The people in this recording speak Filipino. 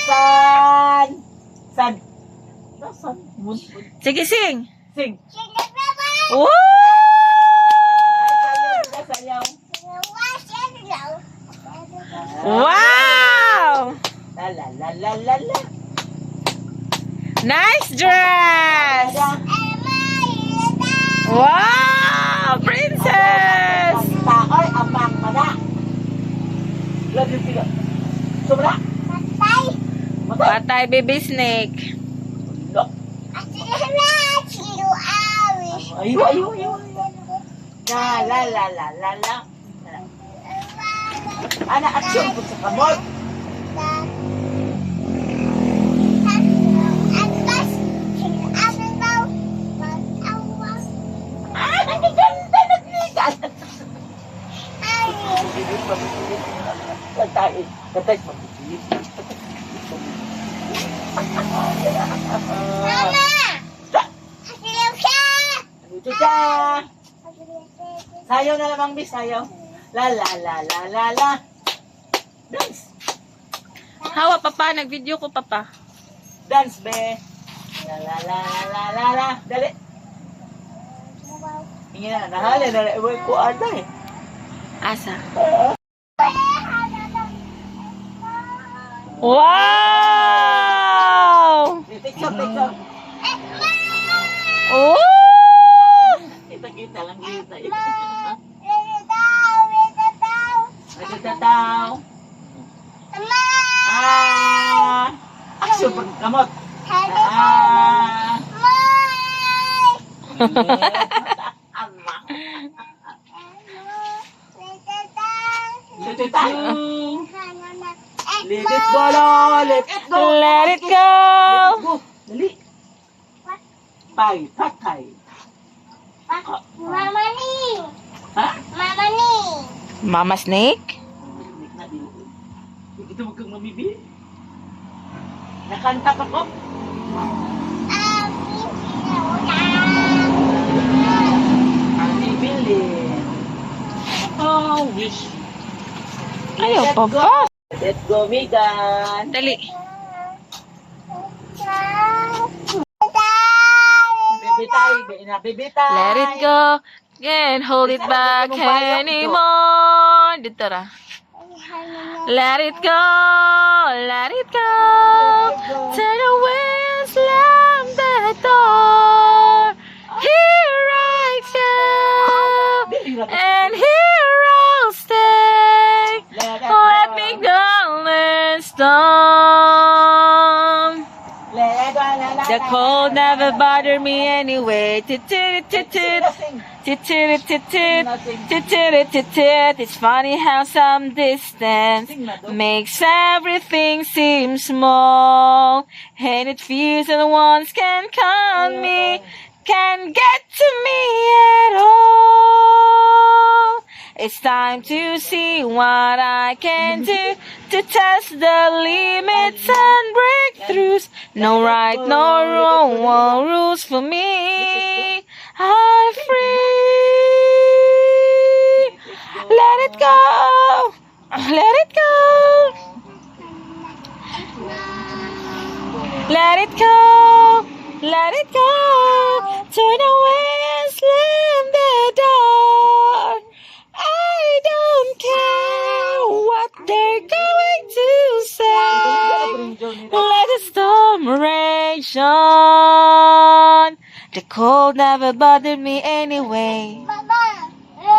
San. San. San. Sige, sing. Sing. Woo! Sayaw. Wow! La la la la la la. Nice dress! Wow! Princess! Taoy, amang mana. Lagi tiga. Sobra. Patay baby snake. Look. Ayo. La la la la la la. Ana action po sa kamot. Ang ganda nagnigas. Katay mapipilit. Dito siya. Sayaw na lamang, bis. Sayaw. La la la la la la. Dance. Hawa papa, nag-video ko papa. Dance, be. La la la la la la. Dali. Ingin na, nahali na. Iwag ko ata eh. Asa? Wow! Picture. Oh! Kita lang kita. Tataw. Action pag kamot. Let it go. Let it go. Let it go. Let it go! Dali. Patay. Ha? Mama snake? Ito mo kang mamibili. Nakanta ka ko? Mamibili. Oh, wish. Ayaw papa. Let's go, Megan. Dali. Baby tayo. Let it go. Can't hold it back anymore. Dito ra. Let it go. Let it go. Turn away and slam the door. Here I come. And here I'll stay. Let me go this storm. The cold never bothered me anyway. It's funny how some distance makes everything seem small. And it feels that once can calm me, can get to me at all. It's time to see what I can do to test the limits and breakthroughs. No right, no wrong, no rules for me. I'm free. Let it go. Let it go. Let it go. Let it go. Turn away and slam the door. I don't care what they're going to say. Let the storm rage on. The cold never bothered me anyway.